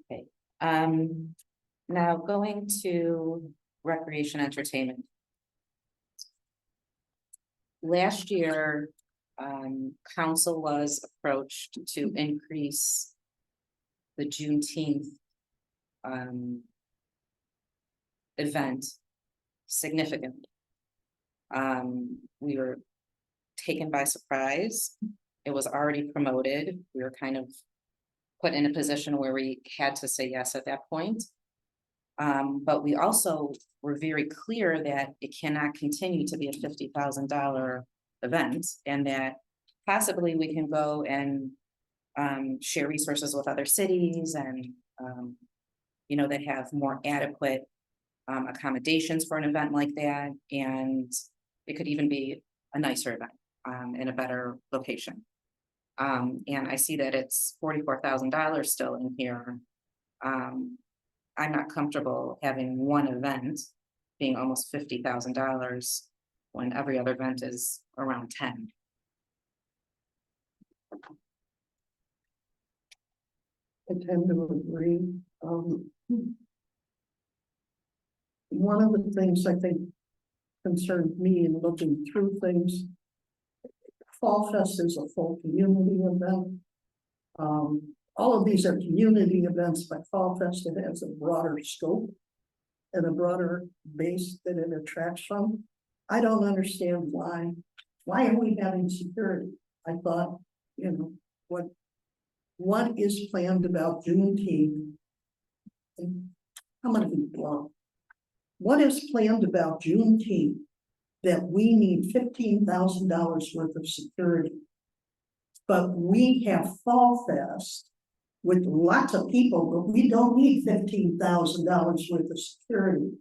Okay, now going to recreation entertainment. Last year, council was approached to increase the Juneteenth event significantly. We were taken by surprise. It was already promoted. We were kind of put in a position where we had to say yes at that point. But we also were very clear that it cannot continue to be a $50,000 event, and that possibly we can go and share resources with other cities and that have more adequate accommodations for an event like that, and it could even be a nicer event in a better location. And I see that it's $44,000 still in here. I'm not comfortable having one event being almost $50,000 when every other event is around 10. I tend to agree. One of the things I think concerned me in looking through things, Fall Fest is a full community event. All of these are community events, but Fall Fest, it has a broader scope and a broader base that it attracts from. I don't understand why. Why are we having security? I thought, what is planned about Juneteenth? I'm gonna be blunt. What is planned about Juneteenth that we need $15,000 worth of security? But we have Fall Fest with lots of people, but we don't need $15,000 worth of security.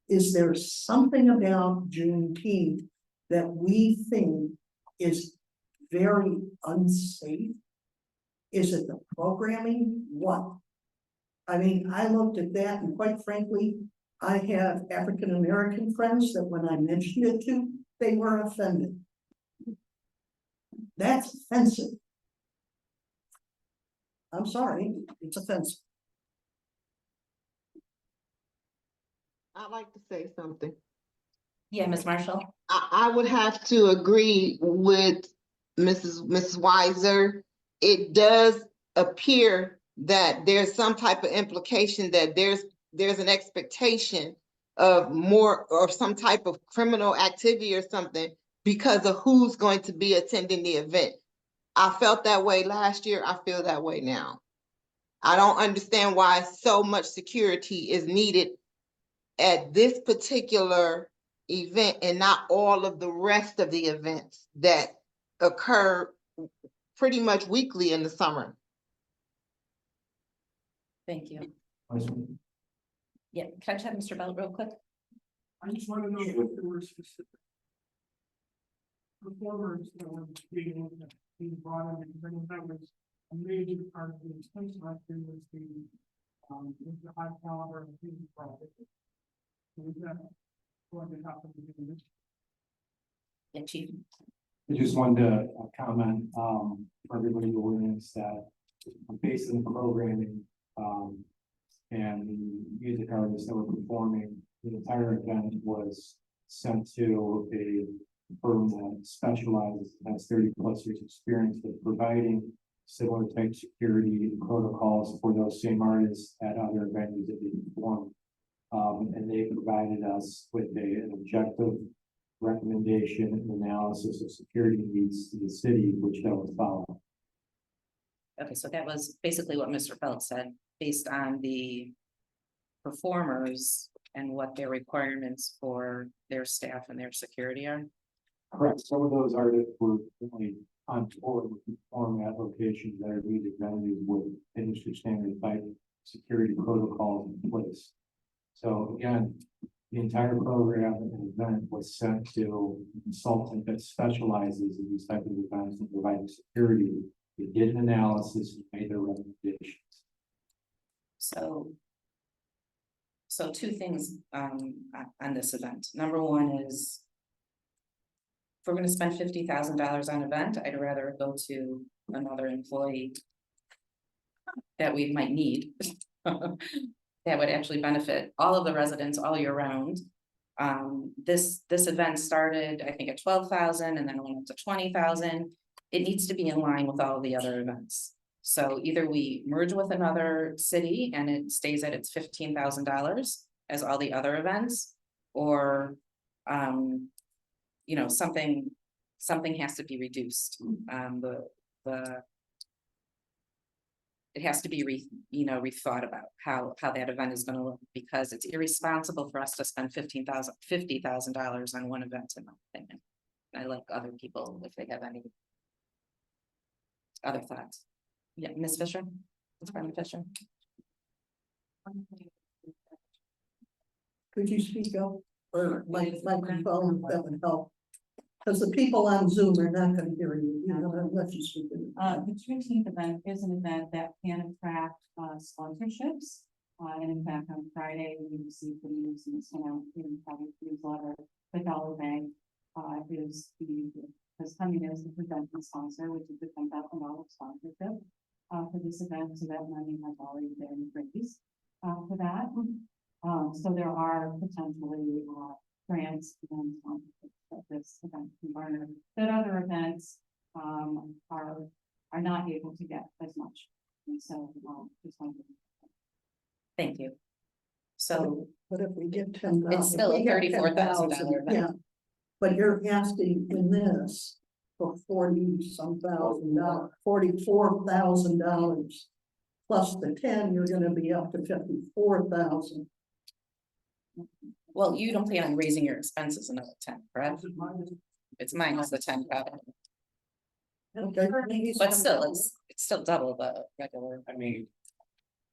Is there something about Juneteenth that we think is very unsafe? Is it the programming? What? I mean, I looked at that, and quite frankly, I have African-American friends that when I mentioned it to, they were offended. That's offensive. I'm sorry, it's offensive. I'd like to say something. Yeah, Ms. Marshall. I would have to agree with Mrs. Weiser. It does appear that there's some type of implication that there's an expectation of more or some type of criminal activity or something because of who's going to be attending the event. I felt that way last year. I feel that way now. I don't understand why so much security is needed at this particular event and not all of the rest of the events that occur pretty much weekly in the summer. Thank you. Yeah, can I just have Mr. Bell real quick? I just want to know if there were specific performers that were being brought in, because that was a major part of the expense last year was the high caliber of music project. So is that going to happen again this year? Yeah, Chief. I just wanted to comment for everybody in the audience that based on the programming and the music artists that were performing, the entire event was sent to a firm that specializes, has 30+ years experience with providing similar type security protocols for those same artists at other venues that they perform. And they provided us with an objective recommendation and analysis of security needs to the city, which that was followed. Okay, so that was basically what Mr. Felt said, based on the performers and what their requirements for their staff and their security are. Correct. Some of those artists were only on tour with performing at locations that are music venues with industry standard type security protocols in place. So again, the entire program and event was sent to a consultant that specializes in these types of events and providing security. They did an analysis and made their recommendations. So two things on this event. Number one is, if we're going to spend $50,000 on an event, I'd rather go to another employee that we might need That would actually benefit all of the residents all year round. This event started, I think, at 12,000 and then went up to 20,000. It needs to be in line with all of the other events. So either we merge with another city and it stays at its $15,000 as all the other events, or you know, something has to be reduced. It has to be rethought about how that event is gonna look, because it's irresponsible for us to spend $50,000 on one event, in my opinion. I like other people if they have any other thoughts. Yeah, Ms. Fisher, Ms. Brenda Fisher. Could you speak up, or microphone, that would help? Because the people on Zoom are not gonna hear you, unless you speak. The Juneteenth event is an event that can attract sponsorships. And in fact, on Friday, we received the news and it's in public newsletter. The Dollar Bank is coming as the presenting sponsor, which is the $10,000 sponsorship for this event. So that money has already been raised for that. So there are potentially grants and sponsorships at this event can garner that other events are not able to get as much. And so just wanted to. Thank you. So But if we get 10,000. it's still a $34,000 event. Yeah, but you're asking in this for $40,000, $44,000. Plus the 10, you're gonna be up to 54,000. Well, you don't plan on raising your expenses another 10, correct? It's minus the 10, probably. Okay. But still, it's still double the regular. I mean,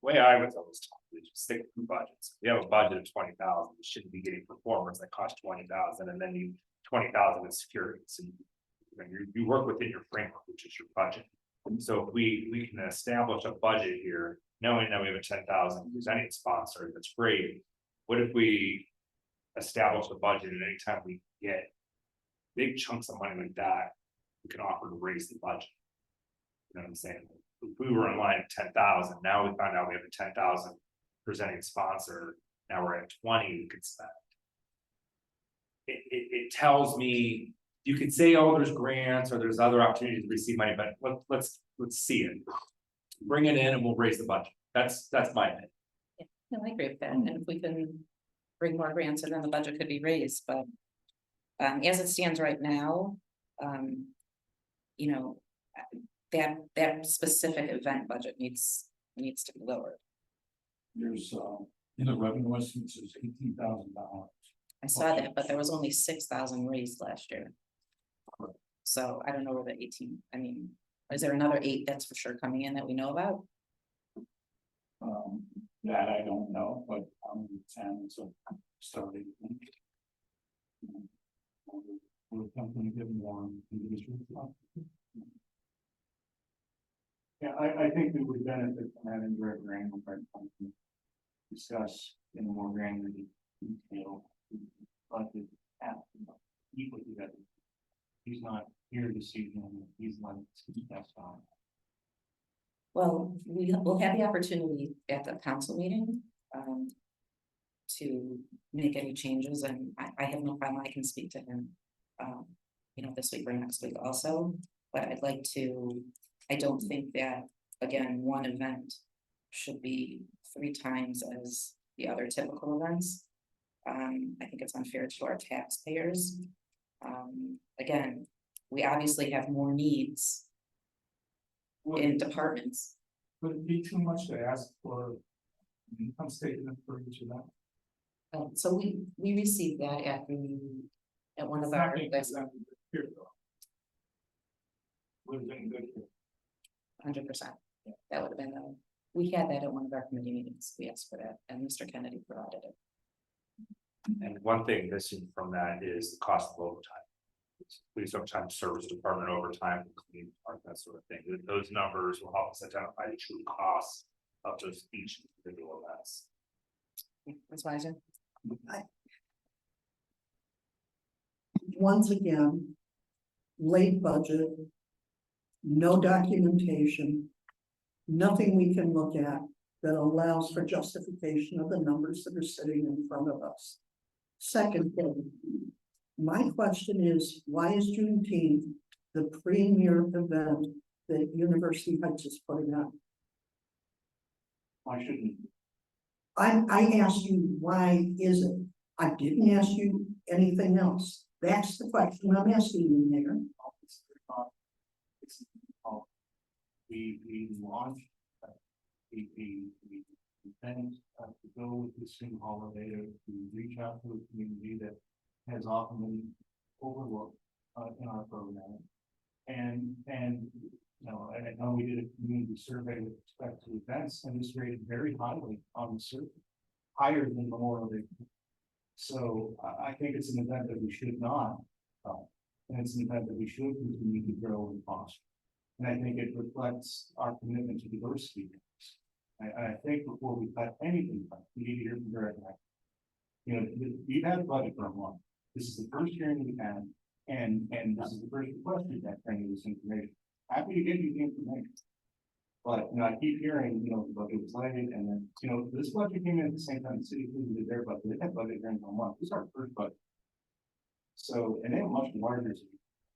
the way I was always taught, we just stick to budgets. We have a budget of 20,000, we shouldn't be getting performers that cost 20,000, and then you 20,000 in security. So you work within your framework, which is your budget. So if we can establish a budget here, knowing that we have a 10,000 presenting sponsor, that's great. What if we establish a budget, and anytime we get big chunks of money like that, we can offer to raise the budget? You know what I'm saying? If we were in line at 10,000, now we found out we have a 10,000 presenting sponsor, now we're at 20, we could spend. It tells me, you could say, oh, there's grants or there's other opportunities to receive money, but let's see it. Bring it in and we'll raise the budget. That's my opinion. Yeah, I agree with that, and if we can bring more grants in, then the budget could be raised, but as it stands right now, you know, that specific event budget needs to be lowered. There's, in the revenue estimates is $18,000. I saw that, but there was only 6,000 raised last year. So I don't know where the 18, I mean, is there another 8 that's for sure coming in that we know about? That I don't know, but 10 is a starting. We're going to get more individual. Yeah, I think we would benefit from having Greg Randall discuss in more granular detail. Budget after equal together. He's not here this evening. He's not. That's fine. Well, we'll have the opportunity at the council meeting to make any changes, and I have no problem. I can speak to him, you know, this week or next week also. But I'd like to. I don't think that, again, one event should be 3 times as the other typical events. I think it's unfair to our taxpayers. Again, we obviously have more needs in departments. Would it be too much to ask for an income statement for each of them? So we received that at one of our. Would have been good here. 100%. That would have been, we had that at one of our committee meetings. We asked for that, and Mr. Kennedy provided it. And one thing missing from that is the cost of overtime. Police overtime, service department overtime, clean part, that sort of thing. Those numbers will help us identify the true costs of those each individual events. Ms. Weiser? Once again, late budget, no documentation, nothing we can look at. that allows for justification of the numbers that are sitting in front of us. Second thing, my question is, why is Juneteenth the premier event that University Heights is putting on? Why shouldn't? I asked you, why is it? I didn't ask you anything else. That's the question I'm asking you, Mayor. We launched the event to go with the same holiday to reach out to a community that has often been overlooked in our program. And you know, I know we did a community survey with respect to events, and this rated very highly on the survey, higher than Memorial Day. So I think it's an event that we should not, and it's an event that we should continue to grow and foster. And I think it reflects our commitment to diversity. I think before we cut anything, we need to hear from Greg. You know, we've had a budget for a month. This is the first hearing we've had, and this is the first request we've had for any of this information. Happy to give you the information. But, you know, I keep hearing, you know, the budget was late, and then, you know, this budget came in at the same time the city did their budget. They had budget hearings on month. This is our first budget. So, and they have much larger.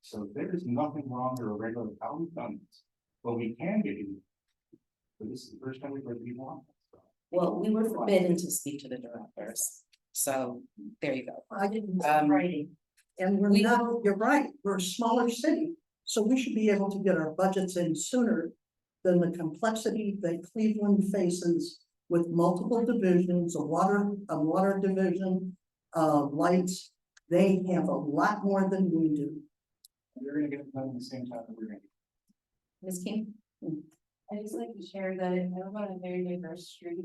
So there is nothing wrong or irregular with how we've done this, but we can get you. But this is the first time we've heard people on. Well, we were forbidden to speak to the directors, so there you go. I didn't. Um, And we're we- not, you're right, we're a smaller city, so we should be able to get our budgets in sooner than the complexity that Cleveland faces with multiple divisions, a water division, lights. They have a lot more than we do. We're gonna get it done at the same time that we're gonna. Ms. King? I just like to share that I live on a very diverse street,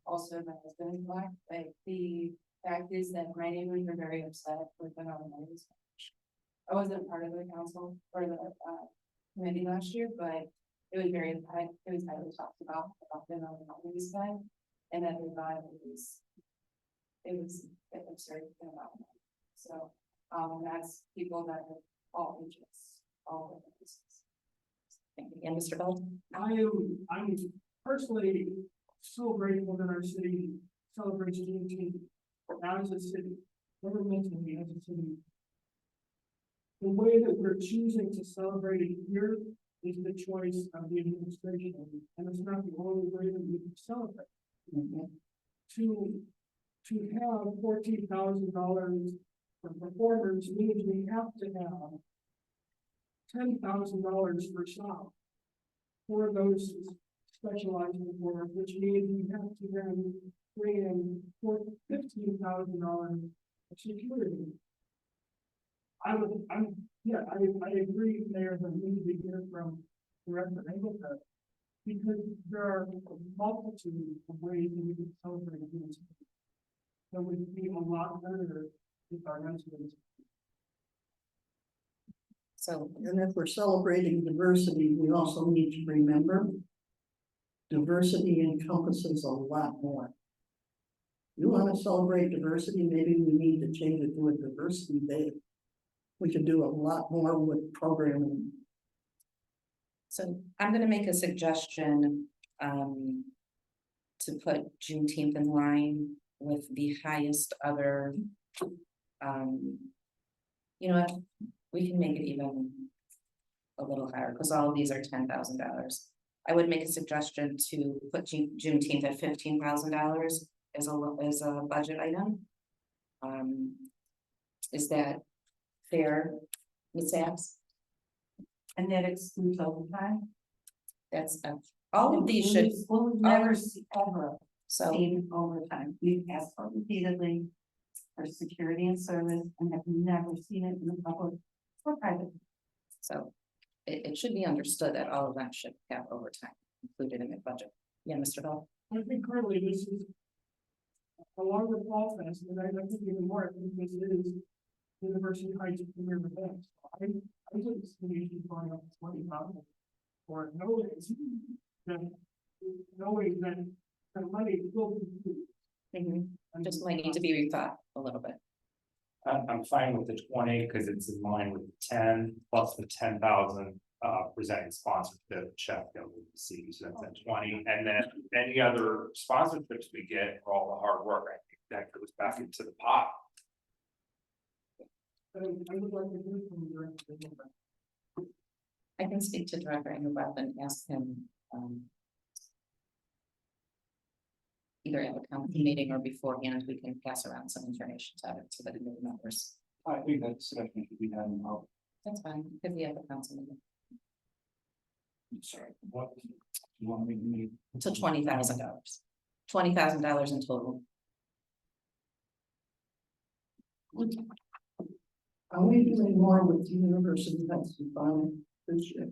also my husband is Black, but the fact is that my neighbors were very upset with the nominations. I wasn't part of the council or the committee last year, but it was very high, it was highly talked about the nominees side. And that they thought it was absurd about it. So, that's people that have all ages, all ages. Thank you. And Mr. Bell? I'm personally so grateful that our city celebrates Juneteenth as a city, never mentioned me as a city. The way that we're choosing to celebrate it here is the choice of the administration, and it's not the only way that we can celebrate. To have $14,000 for performers means we have to have $10,000 for shop for those specialized performers, which means we have to then bring in $15,000 of security. I agree, Mayor, that we need to hear from Director Engelhardt, because there are a multitude of ways that we can celebrate this. That would be a lot better if our residents. So, And if we're celebrating diversity, we also need to remember diversity encompasses a lot more. You want to celebrate diversity, maybe we need to change it to a diversity day. We can do a lot more with programming. so I'm gonna make a suggestion, to put Juneteenth in line with the highest other, you know what, we can make it even a little higher, because all of these are $10,000. I would make a suggestion to put Juneteenth at $15,000 as a budget item. Is that fair, Ms. Sachs? And that excludes overtime. That's, all of these should, We'll never see ever so, seen overtime. We've asked for repeatedly for security and service and have never seen it in the public or private. so it should be understood that all of them should have overtime included in the budget. Yeah, Mr. Bell? I think currently this is along with Fall Fest, and I think even more, because it is University Heights premier event. I think it's going to be going up to 20,000 or knowing that the money will be. Just might need to be rethought a little bit. I'm fine with the 20 because it's in line with the 10 plus the 10,000 presenting sponsorship check that we receive, so that's at 20, and then any other sponsorships we get for all the hard work, I think that goes back into the pot. I would like to hear from your. I can speak to Director Engelbrecht and ask him, either at the council meeting or beforehand, we can pass around some information to the committee members. I think that discussion should be done. That's fine, could be at the council meeting, Sorry, what you want me to make? to $20,000. $20,000 in total. Are we doing more with the university? That's fine this year.